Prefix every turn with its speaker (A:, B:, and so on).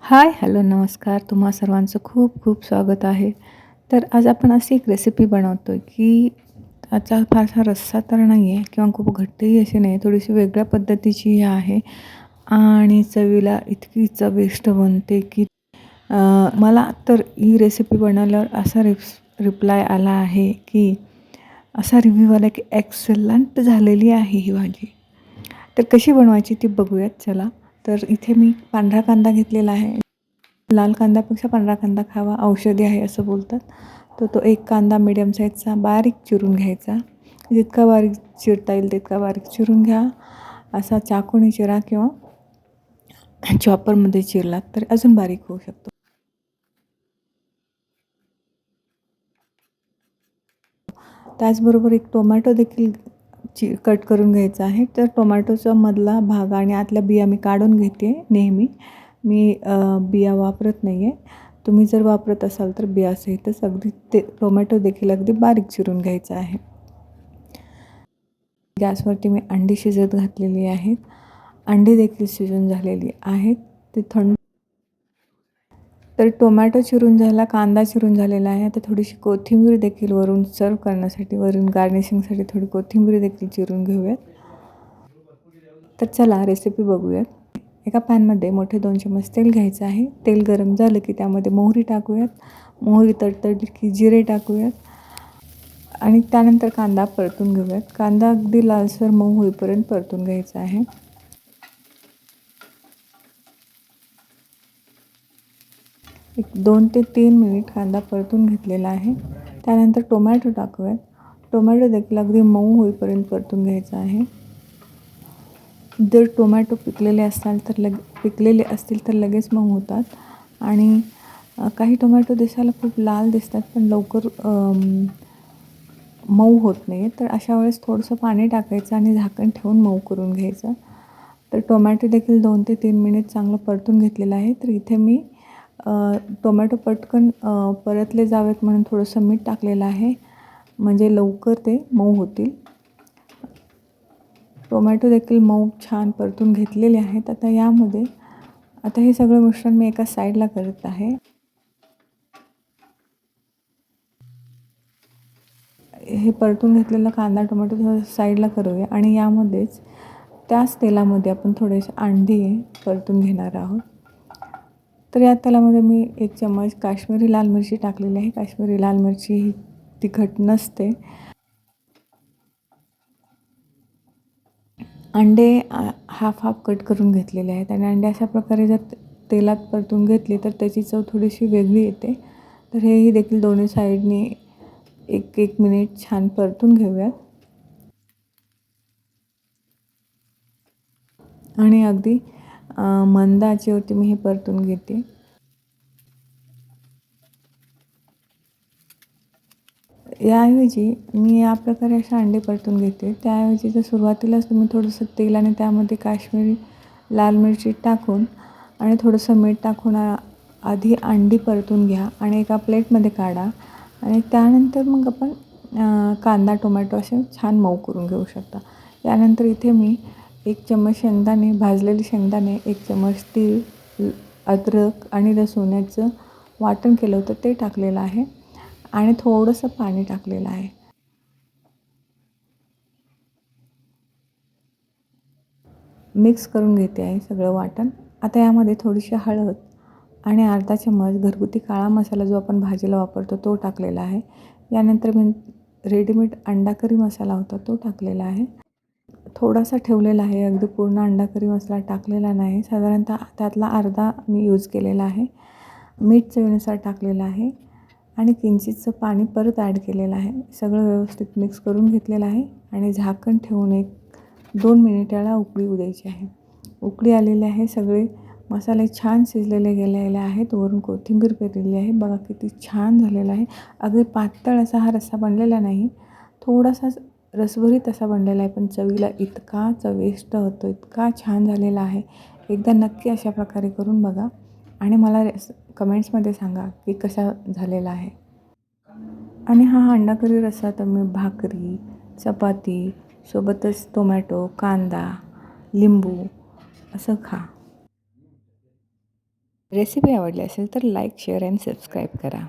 A: हाय, hello, नमस्कार. तुम्हा सर्वांचं खूप खूप स्वागत आहे. तर आज आपण अशी एक रेसिपी बनवतो आहे, की त्याचा फारसा रस्सा तर नाही आहे किंवा खूप घट्टही अशी नाही, थोडीशी वेगळ्या पद्धतीची ही आहे आणि चवीला इतकी चविष्ट बनते, की अ, मला तर ही रेसिपी बनवल्यावर असा रिप्लाय आला आहे, की असा रिव्ह्यू आला, की एक्सलंट झालेली आहे ही भाजी. तर कशी बनवायची ती बघूयात चला. तर इथे मी पांढरा कांदा घेतलेला आहे. लाल कांद्यापेक्षा पांढरा कांदा खावा, औषधी आहे असं बोलतात. तर तो एक कांदा मीडियम साईजचा बारीक चिरून घ्यायचा. जितका बारीक चिरता येईल तितका बारीक चिरून घ्या. असा चाकूने चिरा किंवा चॉपरमध्ये चिरलात तर अजून बारीक होऊ शकतो. त्याचबरोबर एक टोमॅटो देखील कट करून घ्यायचा आहे. तर टोमॅटोचा मधला भाग आणि आतल्या बिया मी काढून घेते नेहमी. मी बिया वापरत नाही आहे. तुम्ही जर वापरत असाल तर बियासहितच अगदी ते टोमॅटो देखील अगदी बारीक चिरून घ्यायचा आहे. गॅसवरती मी अंडी शिजत घातलेली आहेत. अंडी देखील शिजून झालेली आहेत. ते थंड तर टोमॅटो चिरून झाला, कांदा चिरून झालेला आहे. आता थोडीशी कोथिंबीर देखील वरून सर्व्ह करण्यासाठी, वरून गार्निशिंगसाठी थोडी कोथिंबीर देखील चिरून घेऊयात. तर चला रेसिपी बघूयात. एका पॅनमध्ये मोठे 2 चमच तेल घ्यायचं आहे. तेल गरम झालं की त्यामध्ये मोहरी टाकूयात. मोहरी तडतडली की जिरे टाकूयात आणि त्यानंतर कांदा परतून घेऊयात. कांदा अगदी लालसर मऊ होईपर्यंत परतून घ्यायचा आहे. एक 2 ते 3 मिनिट कांदा परतून घेतलेला आहे. त्यानंतर टोमॅटो टाकूयात. टोमॅटो देखील अगदी मऊ होईपर्यंत परतून घ्यायचा आहे. जर टोमॅटो पिकलेले असतील तर लगेच मऊ होतात आणि काही टोमॅटो दिसायला खूप लाल दिसतात पण लवकर मऊ होत नाही. तर अशा वेळेस थोडंसं पाणी टाकायचं आणि झाकण ठेवून मऊ करून घ्यायचं. तर टोमॅटो देखील 2 ते 3 मिनिट चांगलं परतून घेतलेलं आहे. तर इथे मी टोमॅटो पटकन परतले जावेत म्हणून थोडंसं मीठ टाकलेलं आहे, म्हणजे लवकर ते मऊ होतील. टोमॅटो देखील मऊ छान परतून घेतलेले आहेत. आता हे सगळं मिश्रण मी एका साईडला करत आहे. हे परतून घेतलेला कांदा टोमॅटो थोडं साईडला करूया आणि यामध्येच त्याच तेलामध्ये आपण थोडेसे अंडी परतून घेणार आहोत. तर या तेलामध्ये मी 1 चम्मच काश्मीरी लाल मिरची टाकलेली आहे. काश्मीरी लाल मिरची ही तिखट नसते. अंडे हाफ कट करून घेतलेले आहेत आणि अंडे अशा प्रकारे जर तेलात परतून घेतले तर त्याची चव थोडीशी वेगळी येते. तर हेही देखील दोन्ही साईडनी 1 मिनिट छान परतून घेऊयात. आणि अगदी मंद आचेवरती मी हे परतून घेते. याऐवजी मी या प्रकारे असे अंडे परतून घेते. त्याऐवजी जर सुरुवातीलाच तुम्ही थोडंसं तेल आणि त्यामध्ये काश्मीरी लाल मिरची टाकून आणि थोडंसं मीठ टाकून आधी अंडी परतून घ्या आणि एका प्लेटमध्ये काढा आणि त्यानंतर मग आपण कांदा टोमॅटो असे छान मऊ करून घेऊ शकता. यानंतर इथे मी 1 चम्मच शेंगदाणे, भाजलेले शेंगदाणे, 1 चम्मच तीळ, अद्रक आणि लसूण याचं वाटण केलं होतं ते टाकलेलं आहे आणि थोडंसं पाणी टाकलेलं आहे. मिक्स करून घेते आहे सगळं वाटण. आता यामध्ये थोडीशी हळद आणि अर्धा चम्मच घरगुती काळा मसाला जो आपण भाजीला वापरतो तो टाकलेला आहे. यानंतर मी रेडीमेड अंडा करी मसाला होता तो टाकलेला आहे. थोडासा ठेवलेला आहे, अगदी पूर्ण अंडा करी मसाला टाकलेला नाही. साधारणतः त्यातला अर्धा मी यूज केलेला आहे. मीठ चवीनुसार टाकलेलं आहे आणि किंचितचं पाणी परत ॲड केलेलं आहे. सगळं व्यवस्थित मिक्स करून घेतलेलं आहे आणि झाकण ठेवून 1-2 मिनिटाला उकळी येऊ द्यायची आहे. उकळी आलेली आहे. सगळे मसाले छान शिजलेले गेलेले आहेत. वरून कोथिंबीर पेरलेली आहे. बघा किती छान झालेला आहे. अगदी पातळ असा हा रस्सा बनलेला नाही. थोडासा रसभरीत असा बनलेला आहे, पण चवीला इतका चविष्ट होतो, इतका छान झालेला आहे. एकदा नक्की अशा प्रकारे करून बघा आणि मला कमेंट्समध्ये सांगा की कसा झालेला आहे. आणि हा अंडा करी रस्सा तुम्ही भाकरी, चपाती सोबतच टोमॅटो, कांदा, लिंबू असं खा. रेसिपी आवडली असेल तर लाईक शेअर अँड सबस्क्राईब करा.